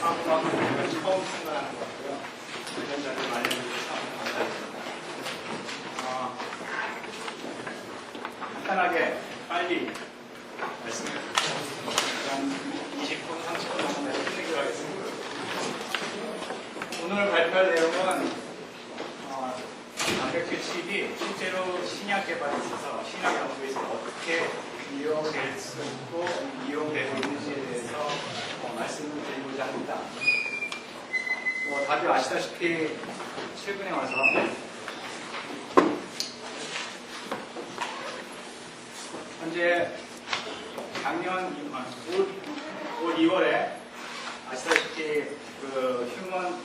사업은 처음 참가하는 것 같고요. 유전자를 말려주는 사업을 감사드립니다. 간단하게 빨리 말씀을 한 20분, 30분 정도 끝내기로 하겠습니다. 오늘 발표할 내용은 단백질 칩이 실제로 신약 개발에 있어서 신약 연구에서 어떻게 이용될 수 있고 이용되고 있는지에 대해서 말씀을 드리고자 합니다. 다들 아시다시피 최근에 와서 현재 작년 올 2월에 아시다시피 그 휴먼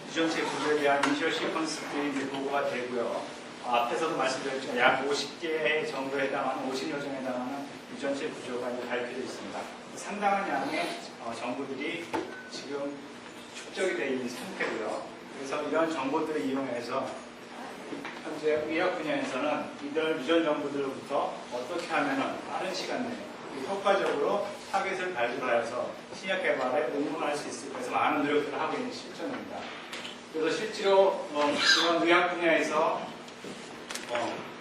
유전체 구조에 대한 이니셜 시퀀스들이 보고가 되고요. 앞에서도 말씀드렸지만 약 50개 정도에 해당하는 50여 종에 해당하는 유전체 구조가 발표되어 있습니다. 상당한 양의 정보들이 지금 축적이 되어 있는 상태고요. 그래서 이런 정보들을 이용해서 현재 의학 분야에서는 이들 유전 정보들로부터 어떻게 하면 빠른 시간 내에 효과적으로 타겟을 발굴하여서 신약 개발에 응용할 수 있을까 해서 많은 노력들을 하고 있는 실정입니다. 그래서 실제로 이런 의학 분야에서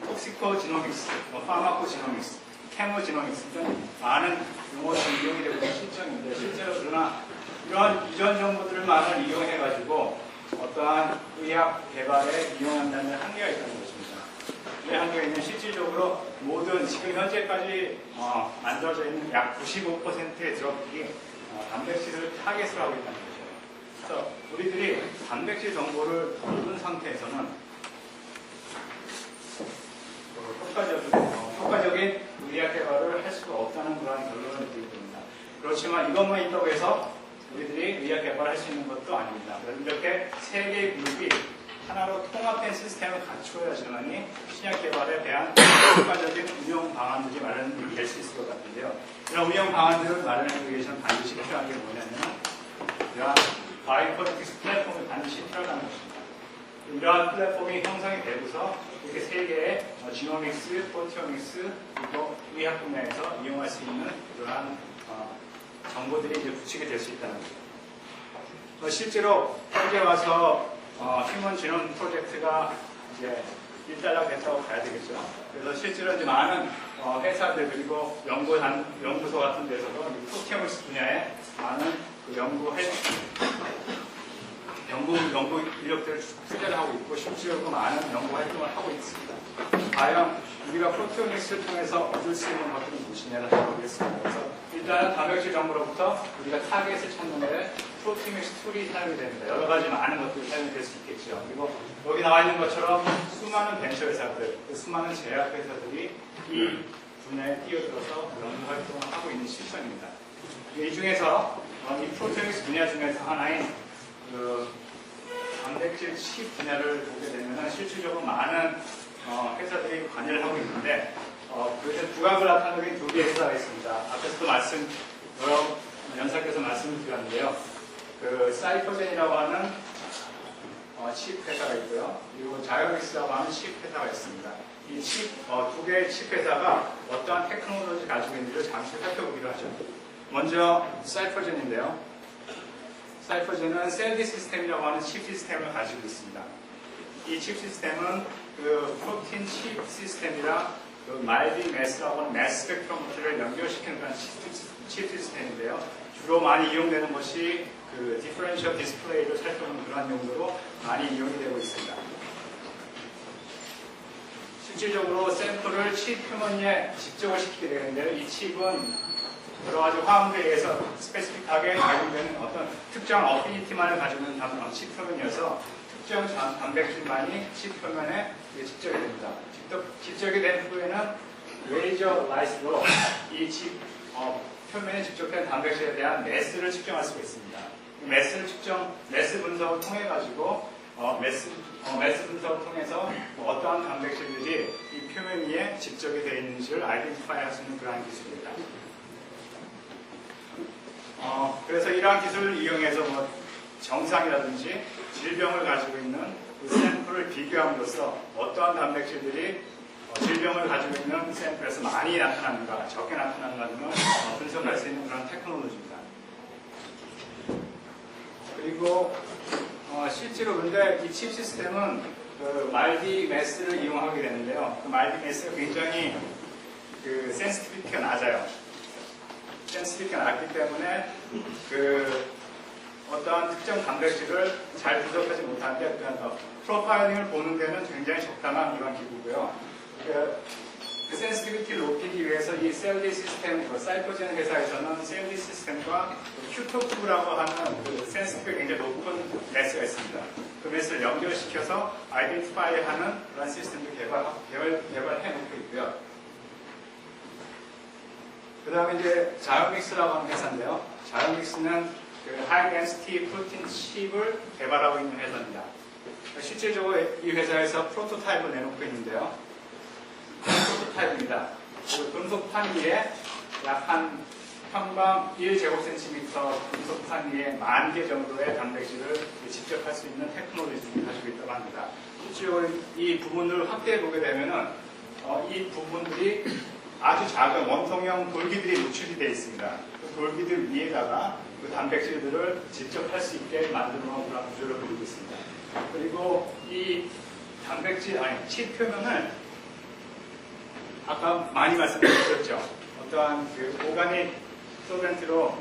톡시코지노믹스, 파마코지노믹스, 케모지노믹스 등 많은 용어들이 이용이 되고 있는 실정인데 실제로 그러나 이런 유전 정보들만을 이용해가지고 어떠한 의학 개발에 이용한다는 한계가 있다는 것입니다. 이 한계가 있는 실질적으로 모든 지금 현재까지 만들어져 있는 약 95%의 드럭이 단백질을 타겟으로 하고 있다는 거죠. 그래서 우리들이 단백질 정보를 모르는 상태에서는 효과적인 의학 개발을 할 수가 없다는 그런 결론을 드리게 됩니다. 그렇지만 이것만 있다고 해서 우리들이 의학 개발을 할 수 있는 것도 아닙니다. 이렇게 세 개의 그룹이 하나로 통합된 시스템을 갖추어야지만이 신약 개발에 대한 효과적인 운영 방안들이 마련될 수 있을 것 같은데요. 이런 운영 방안들을 마련하기 위해서는 반드시 필요한 게 뭐냐면 이러한 바이오인포메틱스 플랫폼이 반드시 필요하다는 것입니다. 이러한 플랫폼이 형성이 되고서 이렇게 세 개의 지노믹스, 프로티오믹스, 그리고 의학 분야에서 이용할 수 있는 이러한 정보들이 이제 구축이 될 수 있다는 거죠. 실제로 현재 와서 휴먼 지놈 프로젝트가 이제 일단락 됐다고 봐야 되겠죠. 그래서 실제로 이제 많은 회사들 그리고 연구소 같은 데서도 프로티오믹스 분야에 많은 그 연구 인력들을 투자를 하고 있고 실제로 많은 연구 활동을 하고 있습니다. 과연 우리가 프로티오믹스를 통해서 얻을 수 있는 것들은 무엇이냐를 알아보겠습니다. 그래서 일단은 단백질 정보로부터 우리가 타겟을 찾는 데 프로티오믹스 툴이 사용이 됩니다. 여러 가지 많은 것들이 사용이 될 수 있겠죠. 그리고 여기 나와 있는 것처럼 수많은 벤처 회사들, 수많은 제약 회사들이 이 분야에 뛰어들어서 연구 활동을 하고 있는 실정입니다. 이 중에서 이 프로티오믹스 분야 중에서 하나인 단백질 칩 분야를 보게 되면 실질적으로 많은 회사들이 관여를 하고 있는데 그것에 두각을 나타내는 두 개의 회사가 있습니다. 앞에서도 여러 연사께서 말씀을 드렸는데요. 그 사이퍼젠이라고 하는 칩 회사가 있고요. 그리고 자이오믹스라고 하는 칩 회사가 있습니다. 이 두 개의 칩 회사가 어떠한 테크놀로지를 가지고 있는지를 잠시 살펴보기로 하죠. 먼저 사이퍼젠인데요. 사이퍼젠은 셀디 시스템이라고 하는 칩 시스템을 가지고 있습니다. 이 칩 시스템은 그 프로틴 칩 시스템이랑 그 말디 매스라고 하는 매스 스펙트로미터를 연결시키는 그런 칩 시스템인데요. 주로 많이 이용되는 것이 그 디퍼런셜 디스플레이를 살펴보는 그런 용도로 많이 이용이 되고 있습니다. 실질적으로 샘플을 칩 표면에 집적을 시키게 되는데요. 이 칩은 여러 가지 화학물에 의해서 스페시픽하게 발견되는 어떤 특정 어피니티만을 가지고 있는 칩 표면이어서 특정 단백질만이 칩 표면에 집적이 됩니다. 집적이 된 후에는 레이저 라이트로 이 칩 표면에 집적된 단백질에 대한 매스를 측정할 수가 있습니다. 매스 분석을 통해 가지고 매스 분석을 통해서 어떠한 단백질들이 이 표면 위에 집적이 되어 있는지를 아이덴티파이 할 수 있는 그러한 기술입니다. 그래서 이러한 기술을 이용해서 정상이라든지 질병을 가지고 있는 그 샘플을 비교함으로써 어떠한 단백질들이 질병을 가지고 있는 샘플에서 많이 나타나는가, 적게 나타나는가 등을 분석할 수 있는 그런 테크놀로지입니다. 실제로 근데 이 칩 시스템은 그 말디 매스를 이용하게 되는데요. 그 말디 매스가 굉장히 그 센시티비티가 낮아요. 센시티비티가 낮기 때문에 그 어떠한 특정 단백질을 잘 분석하지 못하는데 프로파일링을 보는 데는 굉장히 적당한 이런 기구고요. 그 센시티비티를 높이기 위해서 이 셀리 시스템, 사이코젠 회사에서는 셀리 시스템과 큐토프라고 하는 그 센시티비티가 굉장히 높은 매스가 있습니다. 그 매스를 연결시켜서 아이덴티파이하는 그런 시스템을 개발해 놓고 있고요. 그 다음에 이제 자연믹스라고 하는 회사인데요. 자연믹스는 그 하이 덴시티 프로틴 칩을 개발하고 있는 회사입니다. 실질적으로 이 회사에서 프로토타입을 내놓고 있는데요. 프로토타입입니다. 그 금속판 위에 약 한 평방 1제곱센티미터 금속판 위에 10,000개 정도의 단백질을 직접 할 수 있는 테크놀로지를 가지고 있다고 합니다. 실제로 이 부분을 확대해 보게 되면은 이 부분들이 아주 작은 원통형 돌기들이 노출이 되어 있습니다. 그 돌기들 위에다가 그 단백질들을 직접 할 수 있게 만들어 놓은 그런 구조를 보이고 있습니다. 그리고 이 단백질, 칩 표면을 아까 많이 말씀드렸죠. 어떠한 그 오가닉 솔벤트로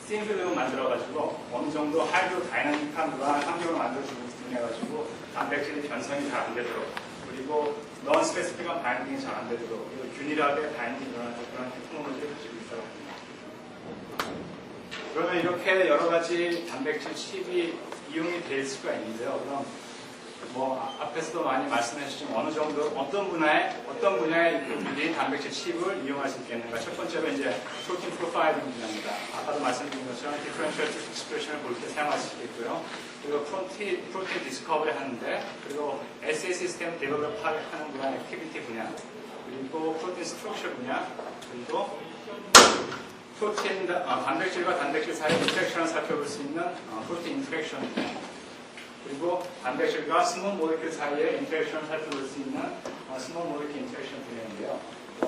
싱글로 만들어가지고 어느 정도 하이드로 다이나믹한 그러한 환경을 만들어주고 해가지고 단백질의 변성이 잘 안 되도록, 그리고 넌 스페시픽한 바인딩이 잘 안 되도록, 그리고 균일하게 바인딩을 하는 그런 테크놀로지를 가지고 있다고 합니다. 그러면 이렇게 여러 가지 단백질 칩이 이용이 될 수가 있는데요. 그럼 뭐 앞에서도 많이 말씀해 주신 어느 정도 어떤 분야에 이 단백질 칩을 이용할 수 있겠는가. 첫 번째로 이제 프로틴 프로파일링 분야입니다. 아까도 말씀드린 것처럼 디퍼런셜 익스프레션을 볼 때 사용할 수 있겠고요. 그리고 프로틴 디스커버리 하는데, 그리고 SA 시스템 데벨롭 하는 그런 액티비티 분야, 그리고 프로틴 스트럭처 분야, 그리고 프로틴 단백질과 단백질 사이의 인터랙션을 살펴볼 수 있는 프로틴 인터랙션 분야, 그리고 단백질과 스몰 모레큘 사이의 인터랙션을 살펴볼 수 있는 스몰 모레큘 인터랙션 분야인데요.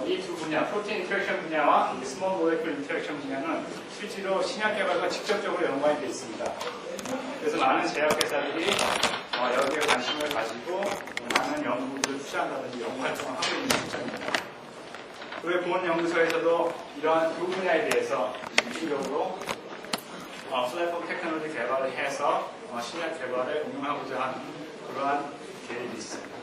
이 두 분야, 프로틴 인터랙션 분야와 스몰 모레큘 인터랙션 분야는 실제로 신약 개발과 직접적으로 연관이 되어 있습니다. 그래서 많은 제약회사들이 여기에 관심을 가지고 많은 연구를 투자한다든지 연구 활동을 하고 있는 실정입니다. 그리고 보건연구소에서도 이러한 두 분야에 대해서 실질적으로 플랫폼 테크놀로지 개발을 해서 신약 개발에 응용하고자 하는 그러한 계획이 있습니다.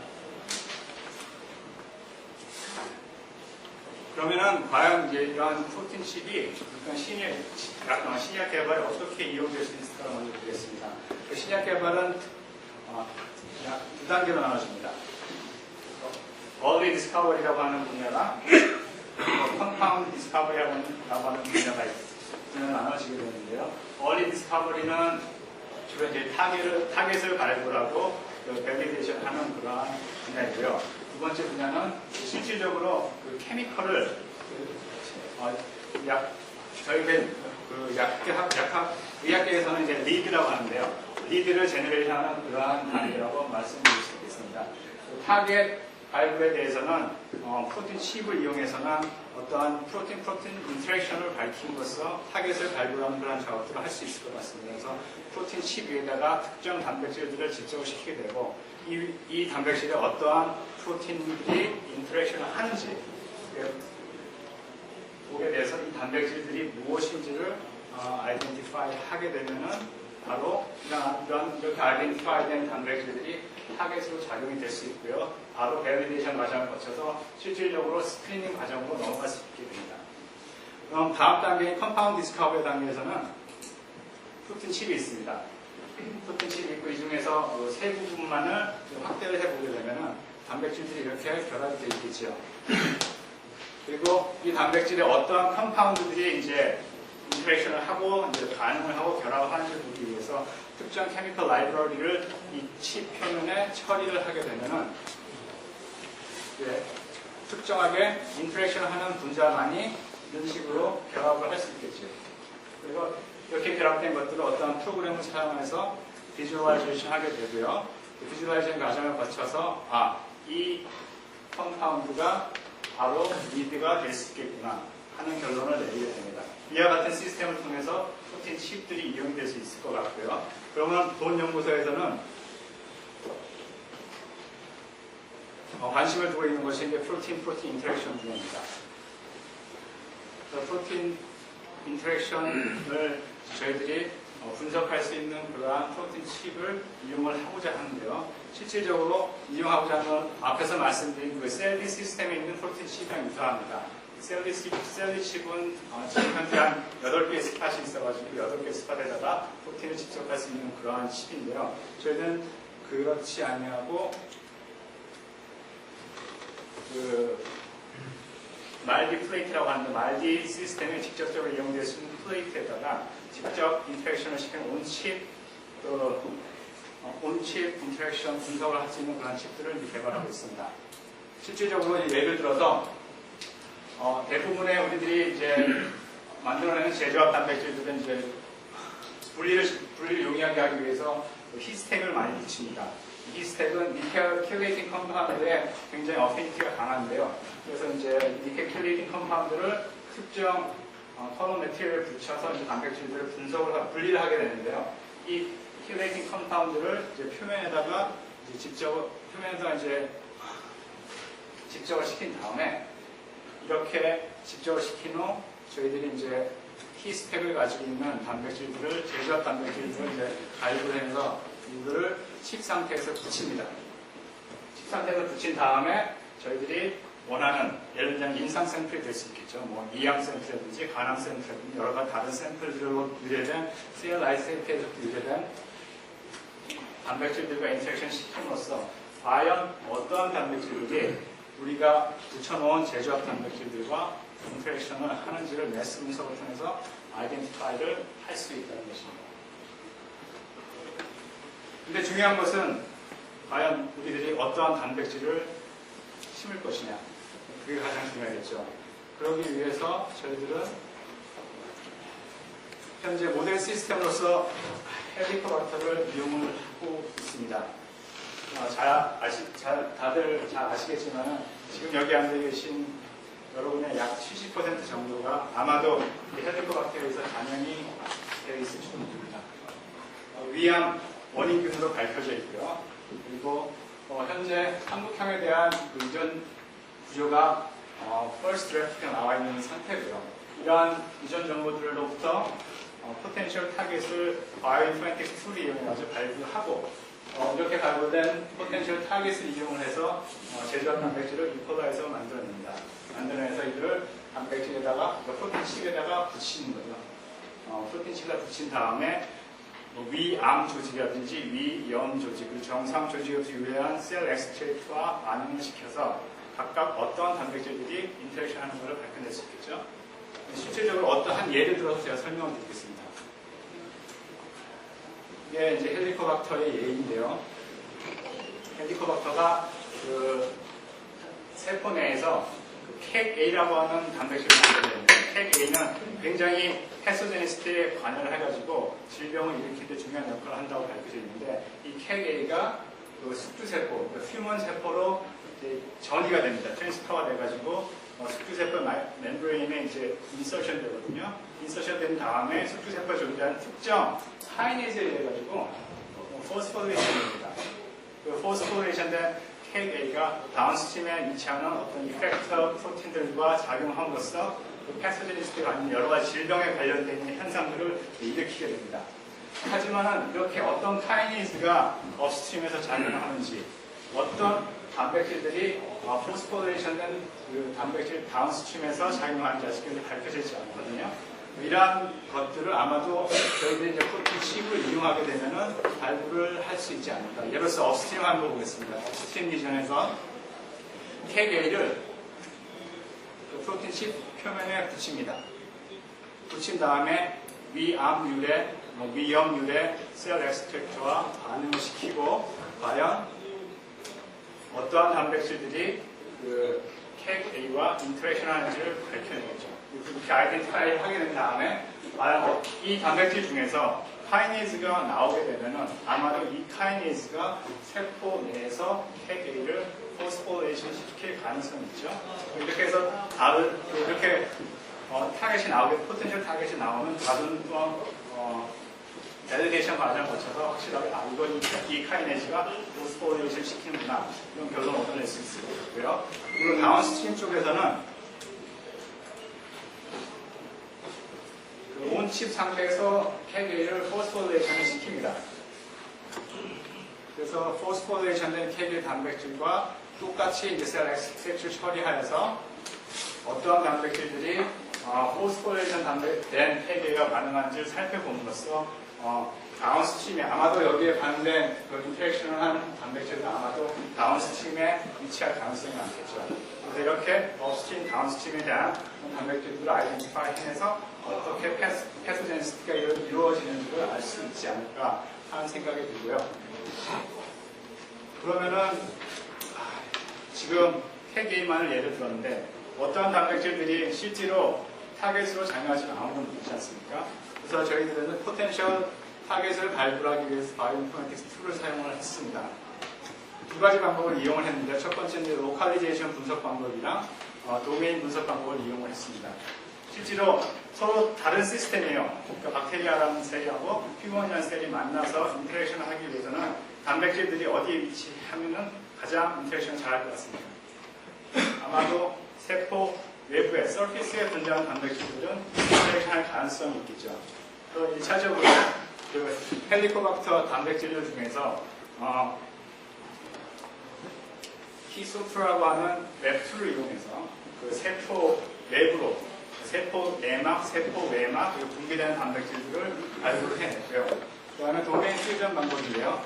그러면은 과연 이제 이러한 프로틴 칩이 신약 개발에 어떻게 이용될 수 있을까 먼저 보겠습니다. 그 신약 개발은 약 두 단계로 나눠집니다. Early Discovery라고 하는 분야가 Compound Discovery라고 하는 분야가 나눠지게 되는데요. Early Discovery는 주로 이제 타겟을 발굴하고 밸리데이션 하는 그러한 분야이고요. 두 번째 분야는 실질적으로 그 케미컬을 저희가 의학계에서는 이제 리드라고 하는데요. 리드를 제너레이션하는 그러한 단계라고 말씀드릴 수 있겠습니다. 타겟 발굴에 대해서는 프로틴 칩을 이용해서는 어떠한 프로틴 인터랙션을 밝힘으로써 타겟을 발굴하는 그런 작업들을 할 수 있을 것 같습니다. 그래서 프로틴 칩 위에다가 특정 단백질들을 집적을 시키게 되고 이 단백질에 어떠한 프로틴들이 인터랙션을 하는지 보게 돼서 이 단백질들이 무엇인지를 아이덴티파이 하게 되면은 바로 이렇게 아이덴티파이 된 단백질들이 타겟으로 작용이 될 수 있고요. 바로 밸리데이션 과정을 거쳐서 실질적으로 스크리닝 과정으로 넘어갈 수 있게 됩니다. 그럼 다음 단계인 컴파운드 디스커버리 단계에서는 프로틴 칩이 있습니다. 프로틴 칩이 있고 이 중에서 세 부분만을 확대를 해보게 되면 단백질들이 이렇게 결합이 되어 있겠죠. 그리고 이 단백질에 어떠한 컴파운드들이 이제 인터랙션을 하고 이제 반응을 하고 결합을 하는지를 보기 위해서 특정 케미컬 라이브러리를 이 칩 표면에 처리를 하게 되면은 특정하게 인터랙션을 하는 분자만이 이런 식으로 결합을 할 수 있겠죠. 그리고 이렇게 결합된 것들을 어떤 프로그램을 사용해서 비주얼라이제이션 하게 되고요. 그 비주얼라이제이션 과정을 거쳐서 이 컴파운드가 바로 리드가 될 수 있겠구나 하는 결론을 내리게 됩니다. 이와 같은 시스템을 통해서 프로틴 칩들이 이용될 수 있을 것 같고요. 그러면 본 연구소에서는 관심을 두고 있는 것이 이제 프로틴 인터랙션 분야입니다. 프로틴 인터랙션을 저희들이 분석할 수 있는 그러한 프로틴 칩을 이용을 하고자 하는데요. 실질적으로 이용하고자 하는 앞에서 말씀드린 그 셀리 시스템에 있는 프로틴 칩이랑 유사합니다. 셀리 칩은 지금 현재 한 8개의 스팟이 있어가지고 8개의 스팟에다가 프로틴을 집적할 수 있는 그러한 칩인데요. 저희는 그렇지 아니하고 말디 플레이트라고 하는데 말디 시스템에 직접적으로 이용될 수 있는 플레이트에다가 직접 인터랙션을 시키는 온칩 인터랙션 분석을 할 수 있는 그런 칩들을 개발하고 있습니다. 실질적으로 예를 들어서 대부분의 우리들이 이제 만들어내는 제조합 단백질들은 이제 분리를 용이하게 하기 위해서 히스텍을 많이 붙입니다. 히스텍은 니켈 킬레이팅 컴파운드에 굉장히 어피니티가 강한데요. 그래서 이제 니켈 킬레이팅 컴파운드를 특정 컬러 매트리얼에 붙여서 이제 단백질들을 분리를 하게 되는데요. 이 킬레이팅 컴파운드를 이제 표면에다가 집적을 시킨 다음에 이렇게 집적을 시킨 후 저희들이 이제 히스텍을 가지고 있는 단백질들을 제조합 단백질들을 이제 발굴해서 이거를 칩 상태에서 붙입니다. 칩 상태에서 붙인 다음에 저희들이 원하는 예를 들면 임상 샘플이 될 수 있겠죠. 뭐 이암 샘플이라든지 간암 샘플이라든지 여러 가지 다른 샘플들로 유래된 셀 라이트 샘플에서 유래된 단백질들과 인터랙션 시킴으로써 과연 어떠한 단백질들이 우리가 붙여놓은 제조합 단백질들과 인터랙션을 하는지를 매스 분석을 통해서 아이덴티파이를 할 수 있다는 것입니다. 근데 중요한 것은 과연 우리들이 어떠한 단백질을 심을 것이냐. 그게 가장 중요하겠죠. 그러기 위해서 저희들은 현재 모델 시스템으로서 헬리코박터를 이용을 하고 있습니다. 다들 잘 아시겠지만 지금 여기 앉아 계신 여러분의 약 70% 정도가 아마도 헬리코박터에서 감염이 되어 있을지도 모릅니다. 위암 원인균으로 밝혀져 있고요. 그리고 현재 한국형에 대한 의존 구조가 first draft가 나와 있는 상태고요. 이러한 이전 정보들로부터 포텐셜 타겟을 바이오인포메틱스 툴을 이용해서 발굴하고 이렇게 발굴된 포텐셜 타겟을 이용을 해서 제조합 단백질을 이퀄라이저로 만들어냅니다. 만들어내서 이들을 단백질에다가 프로틴 칩에다가 붙이는 거죠. 프로틴 칩에다 붙인 다음에 위암 조직이라든지 위염 조직, 그리고 정상 조직에서 유래한 셀 엑스트랙트와 반응을 시켜서 각각 어떠한 단백질들이 인터랙션 하는 것을 밝혀낼 수 있겠죠. 실질적으로 어떠한 예를 들어서 제가 설명을 드리겠습니다. 이게 이제 헬리코박터의 예인데요. 헬리코박터가 그 세포 내에서 캣A라고 하는 단백질을 만들어냅니다. 캣A는 굉장히 패소제니스트에 관여를 해가지고 질병을 일으킬 때 중요한 역할을 한다고 밝혀져 있는데 이 캣A가 그 숙주세포, 그 휴먼 세포로 이제 전이가 됩니다. 트랜스퍼가 돼가지고 숙주세포 멤브레인에 이제 인서션 되거든요. 인서션 된 다음에 숙주세포에 존재하는 특정 카이네이즈에 의해 가지고 포스포레이션이 됩니다. 그 포스포레이션 된 캣A가 다운스트림에 위치하는 어떤 이펙터 프로틴들과 작용함으로써 그 패소제니스트가 아닌 여러 가지 질병에 관련된 있는 현상들을 일으키게 됩니다. 하지만 이렇게 어떤 카이네이즈가 업스트림에서 작용하는지 어떤 단백질들이 포스포레이션된 그 단백질 다운스트림에서 작용하는지 아직까지 밝혀지지 않거든요. 이러한 것들을 아마도 저희들이 이제 프로틴 칩을 이용하게 되면은 발굴을 할 수 있지 않을까. 예를 들어서 업스트림 한번 보겠습니다. 업스트림 리전에서 캣A를 그 프로틴 칩 표면에 붙입니다. 붙인 다음에 위암 유래, 위염 유래 셀 엑스트랙트와 반응을 시키고 과연 어떠한 단백질들이 그 캣A와 인터랙션 하는지를 밝혀내겠죠. 이렇게 아이덴티파이를 하게 된 다음에 과연 이 단백질 중에서 카이네이즈가 나오게 되면은 아마도 이 카이네이즈가 세포 내에서 캣A를 포스포레이션 시킬 가능성이 있죠. 이렇게 해서 이렇게 타겟이 나오게 포텐셜 타겟이 나오면 다른 밸리데이션 과정을 거쳐서 확실하게 이건 이 카이네즈가 포스포리레이션 시키는구나 이런 결론을 얻어낼 수 있고요. 그리고 다운스트림 쪽에서는 그 온칩 상태에서 KD를 포스포리레이션을 시킵니다. 그래서 포스포리레이션 된 KD 단백질과 똑같이 이제 셀 엑스트랙트 처리하여서 어떠한 단백질들이 포스포리레이션 된 KD가 반응하는지를 살펴봄으로써 다운스트림에 아마도 여기에 반응된 그 인터랙션을 한 단백질은 아마도 다운스트림에 위치할 가능성이 많겠죠. 그래서 이렇게 업스트림, 다운스트림에 대한 단백질들을 아이덴티파이 해서 어떻게 패소제니스티가 이루어지는지를 알 수 있지 않을까 하는 생각이 들고요. 그러면은 지금 KD만을 예를 들었는데 어떠한 단백질들이 실제로 타겟으로 작용하지 않은 건 있지 않습니까? 그래서 저희들은 포텐셜 타겟을 발굴하기 위해서 바이오인포메틱스 툴을 사용을 했습니다. 두 가지 방법을 이용을 했는데 첫 번째는 로컬리제이션 분석 방법이랑 도메인 분석 방법을 이용을 했습니다. 실제로 서로 다른 시스템이에요. 그러니까 박테리아라는 셀하고 휴먼이라는 셀이 만나서 인터랙션을 하기 위해서는 단백질들이 어디에 위치하면 가장 인터랙션을 잘할 것 같습니다. 아마도 세포 외부에, 서피스에 존재하는 단백질들은 인터랙션할 가능성이 있겠죠. 또 1차적으로 그 헬리코박터 단백질들 중에서 키소프라고 하는 웹툴을 이용해서 그 세포 내부로 세포 내막, 세포 외막 그리고 분비되는 단백질들을 발굴을 해냈고요. 그 다음에 도메인 퓨전 방법인데요.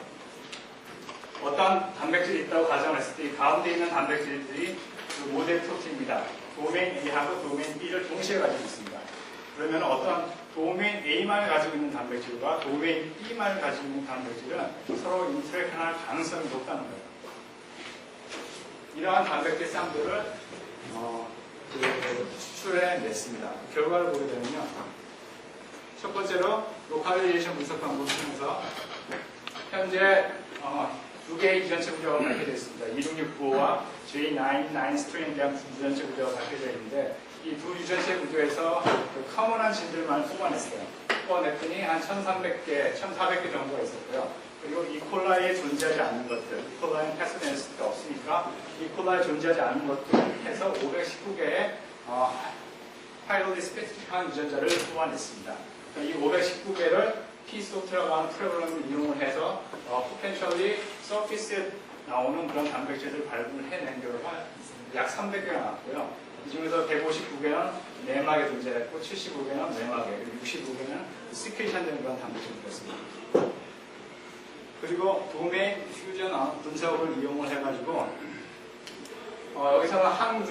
어떤 단백질이 있다고 가정을 했을 때 이 가운데 있는 단백질들이 그 모델 프로틴입니다. 도메인 A하고 도메인 B를 동시에 가지고 있습니다. 그러면 어떤 도메인 A만을 가지고 있는 단백질과 도메인 B만을 가지고 있는 단백질은 서로 인터랙션할 가능성이 높다는 거예요. 이러한 단백질 쌍들을 추출해냈습니다. 결과를 보게 되면요. 첫 번째로 로컬리제이션 분석 방법을 통해서 현재 두 개의 유전체 구조가 발표되어 있습니다. 2665와 J99 스트레인에 대한 유전체 구조가 발표되어 있는데 이 두 유전체 구조에서 그 커먼한 진들만 뽑아냈어요. 뽑아냈더니 한 1300개, 1400개 정도가 있었고요. 그리고 이콜라이에 존재하지 않는 것들, 이콜라이는 패스데니스가 없으니까 이콜라이에 존재하지 않는 것들 해서 519개의 파일로디 스페시픽한 유전자를 뽑아냈습니다. 이 519개를 P-소프트라고 하는 프로그램을 이용을 해서 포텐셜리 서피스에 나오는 그런 단백질을 발굴해낸 결과가 약 300개가 나왔고요. 이 중에서 159개는 내막에 존재했고 75개는 내막에, 그리고 65개는 시크리션되는 그런 단백질이었습니다. 그리고 도메인 퓨전 분석을 이용을 해가지고 여기서는 한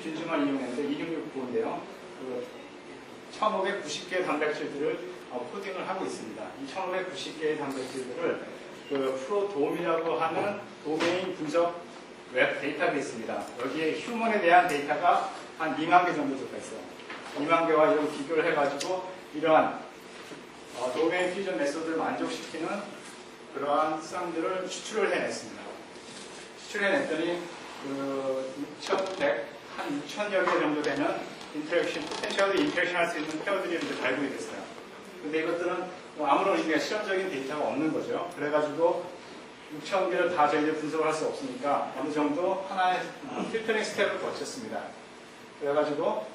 균중을 이용했는데 2669인데요. 그 1590개의 단백질들을 코딩을 하고 있습니다. 이 1590개의 단백질들을 그 프로돔이라고 하는 도메인 분석 웹 데이터베이스입니다. 여기에 휴먼에 대한 데이터가 한 2만 개 정도 들어가 있어요. 2만 개와 이걸 비교를 해가지고 이러한 도메인 퓨전 메소드를 만족시키는 그러한 쌍들을 추출을 해냈습니다. 추출해냈더니 그 6,100, 한 6,000여 개 정도 되는 인터랙션, 포텐셜리 인터랙션 할 수 있는 페어들이 이제 발굴이 됐어요. 근데 이것들은 아무런 의미가 실험적인 데이터가 없는 거죠. 그래가지고 6,000개를 다 저희들 분석을 할 수 없으니까 어느 정도 하나의 필터링 스텝을 거쳤습니다. 그래가지고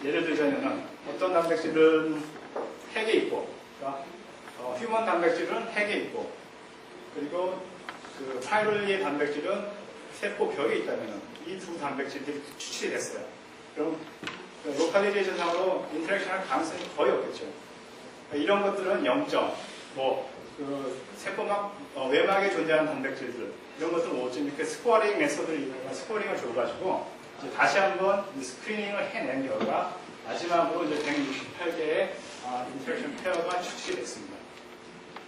예를 들자면은 어떤 단백질은 핵에 있고, 그러니까 휴먼 단백질은 핵에 있고, 그리고 그 파이롤리의 단백질은 세포 벽에 있다면은 이 두 단백질들이 추출이 됐어요. 그럼 로컬리제이션상으로 인터랙션할 가능성이 거의 없겠죠. 이런 것들은 0점, 그 세포막 외막에 존재하는 단백질들 이런 것들은 5점 이렇게 스코어링 메소드를 이용해서 스코어링을 줘가지고 이제 다시 한번 스크리닝을 해낸 결과 마지막으로 이제 168개의 인터랙션 페어가 추출이 됐습니다.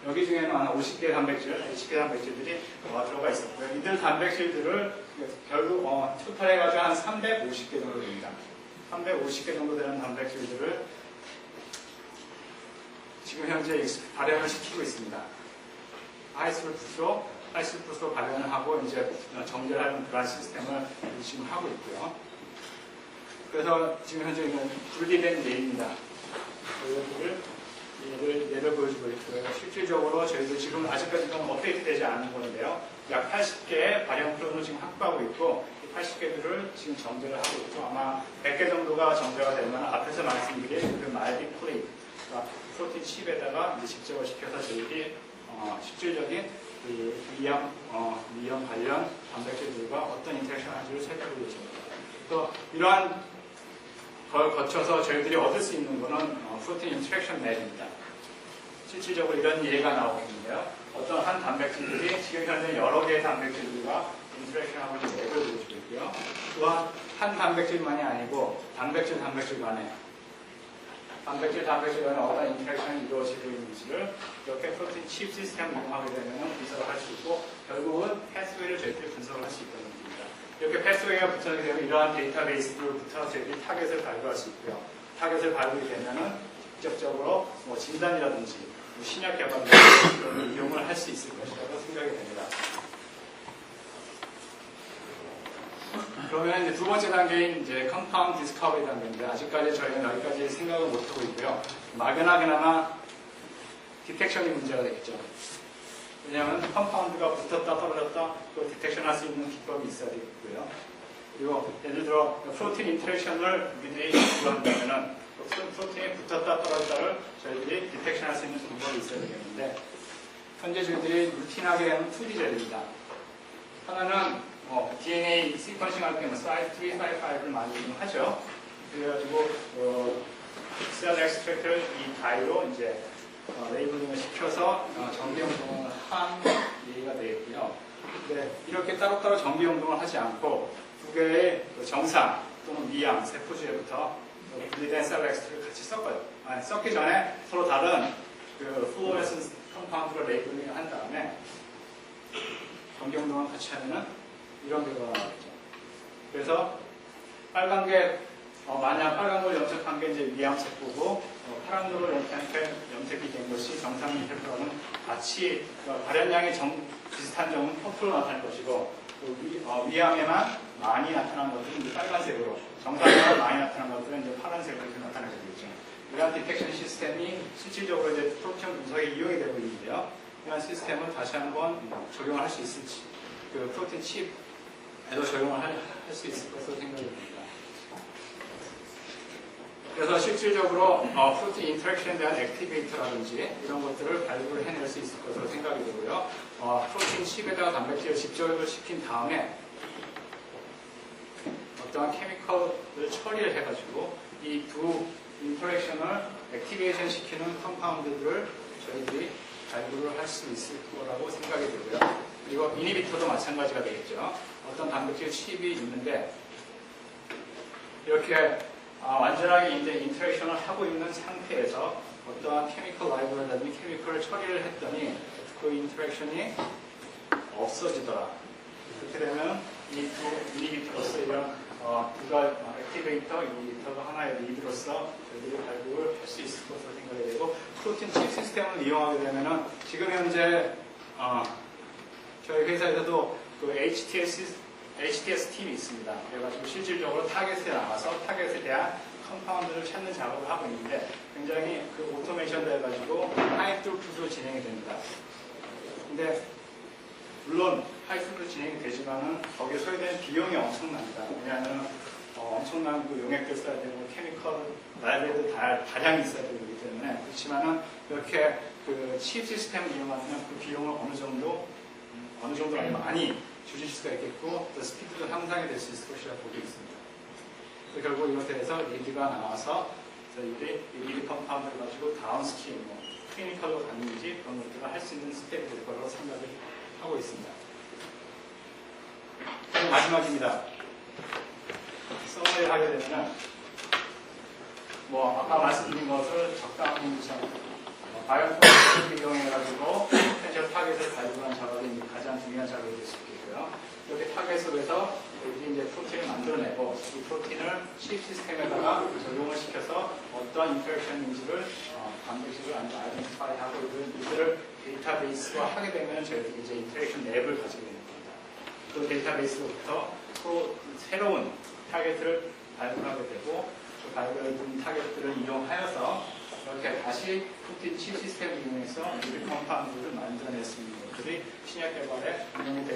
여기 중에는 한 50개의 단백질, 20개 단백질들이 들어가 있었고요. 이들 단백질들을 결국 토탈해가지고 한 350개 정도 됩니다. 350개 정도 되는 단백질들을 지금 현재 발현을 시키고 있습니다. 하이스루프스로 발현을 하고 이제 정제하는 그런 시스템을 지금 하고 있고요. 그래서 지금 현재 분리된 예입니다. 예를 보여주고 있고요. 실질적으로 저희들 지금 아직까지는 업데이트되지 않은 건데요. 약 80개의 발형 프로는 지금 확보하고 있고, 이 80개들을 지금 정제를 하고 있고, 아마 100개 정도가 정제가 되면 앞에서 말씀드린 그 말디 플레이, 그러니까 프로틴 칩에다가 이제 직접을 시켜서 저희들이 실질적인 그 미염 관련 단백질들과 어떤 인터랙션 하는지를 살펴볼 예정입니다. 또 이러한 걸 거쳐서 저희들이 얻을 수 있는 것은 프로틴 인터랙션 맵입니다. 실질적으로 이런 예가 나오고 있는데요. 어떤 한 단백질들이 지금 현재 여러 개의 단백질들과 인터랙션하고 있는 맵을 보여주고 있고요. 또한 한 단백질만이 아니고 단백질 간에 어떤 인터랙션이 이루어지고 있는지를 이렇게 프로틴 칩 시스템을 이용하게 되면 분석을 할 수 있고, 결국은 패스웨이를 저희들이 분석을 할 수 있다는 겁니다. 이렇게 패스웨이가 분석이 되면 이러한 데이터베이스로부터 저희들이 타겟을 발굴할 수 있고요. 타겟을 발굴이 되면은 직접적으로 진단이라든지 신약 개발을 이용을 할 수 있을 것이라고 생각이 됩니다. 그러면 이제 두 번째 단계인 이제 컴파운드 디스커버리 단계인데, 아직까지 저희는 여기까지 생각을 못하고 있고요. 막연하게나마 디텍션이 문제가 되겠죠. 왜냐하면 컴파운드가 붙었다 떨어졌다 또 디텍션 할 수 있는 기법이 있어야 되겠고요. 그리고 예를 들어 프로틴 인터랙션을 우리들이 구한다면은 프로틴이 붙었다 떨어졌다를 저희들이 디텍션 할 수 있는 방법이 있어야 되겠는데, 현재 저희들이 루틴하게 하는 2D젤입니다. 하나는 DNA 시퀀싱 할 때는 사이트 3, 사이트 5를 많이 이용하죠. 그래가지고 셀 엑스트랙트를 이 다이로 이제 레이블링을 시켜서 정비 운동을 한 예가 되겠고요. 근데 이렇게 따로따로 정비 운동을 하지 않고 두 개의 정상 또는 미양, 세포주에부터 분리된 셀 엑스트랙트를 같이 섞어요. 섞기 전에 서로 다른 그 플로레센스 컴파운드를 레이블링을 한 다음에 정비 운동을 같이 하면은 이런 결과가 나오겠죠. 그래서 빨간 게 만약 빨간 걸 염색한 게 이제 미양 세포고 파란 걸로 염색이 된 것이 정상 세포라면 같이 발현량이 비슷한 점은 퍼플로 나타날 것이고, 미양에만 많이 나타난 것들은 이제 빨간색으로, 정상에만 많이 나타난 것들은 이제 파란색으로 이렇게 나타나게 되겠죠. 이러한 디텍션 시스템이 실질적으로 이제 프로틴 분석에 이용이 되고 있는데요. 이러한 시스템을 다시 한번 적용을 할 수 있을지, 그 프로틴 칩에도 적용을 할 수 있을 것으로 생각이 듭니다. 그래서 실질적으로 프로틴 인터랙션에 대한 액티베이터라든지 이런 것들을 발굴을 해낼 수 있을 것으로 생각이 되고요. 프로틴 칩에다가 단백질을 직접을 시킨 다음에 어떠한 케미컬을 처리를 해가지고 이 두 인터랙션을 액티베이션 시키는 컴파운드들을 저희들이 발굴을 할 수 있을 거라고 생각이 되고요. 그리고 이니비터도 마찬가지가 되겠죠. 어떤 단백질 칩이 있는데 이렇게 완전하게 이제 인터랙션을 하고 있는 상태에서 어떠한 케미컬 라이브러리라든지 케미컬을 처리를 했더니 그 인터랙션이 없어지더라. 그렇게 되면 이 두 이니비터로서 이런 두가 액티베이터, 이니비터가 하나의 리드로서 저희들이 발굴을 할 수 있을 것으로 생각이 되고, 프로틴 칩 시스템을 이용하게 되면은 지금 현재 저희 회사에서도 그 HTS 팀이 있습니다. 그래가지고 실질적으로 타겟에 나가서 타겟에 대한 컴파운드를 찾는 작업을 하고 있는데, 굉장히 그 오토메이션 돼가지고 하이 트루풋으로 진행이 됩니다. 근데 물론 하이 트루풋으로 진행이 되지만은 거기에 소요되는 비용이 엄청납니다. 왜냐하면 엄청난 그 용액도 써야 되고 케미컬 라이브러리도 다량이 있어야 되기 때문에. 그렇지만은 이렇게 그 칩 시스템을 이용하면 그 비용을 어느 정도 많이 줄일 수가 있겠고, 또 스피드도 향상이 될 수 있을 것이라고 보고 있습니다. 그래서 결국 이것에 대해서 리드가 나와서 저희들이 리드 컴파운드를 가지고 다운스트림, 클리니컬로 갔는지 그런 것들을 할 수 있는 스텝이 될 거라고 생각을 하고 있습니다. 마지막입니다. 서머리를 하게 되면 아까 말씀드린 것을 적당히 바이오포스를 이용해가지고 포텐셜 타겟을 발굴한 작업이 가장 중요한 작업이 될 수 있겠고요. 이렇게 타겟에서 여기 이제 프로틴을 만들어내고 이 프로틴을 칩 시스템에다가 적용을 시켜서 어떠한 인터랙션인지를 단백질을 아이덴티파이하고 이들을 데이터베이스화 하게 되면 저희들이 이제 인터랙션 맵을 가지게 되는 겁니다. 그 데이터베이스로부터 또 새로운 타겟을 발굴하게 되고, 그 발굴된 타겟들을 이용하여서 이렇게 다시 프로틴 칩 시스템을 이용해서 리드 컴파운드를 만들어낼 수 있는 것들이 신약 개발에 운영이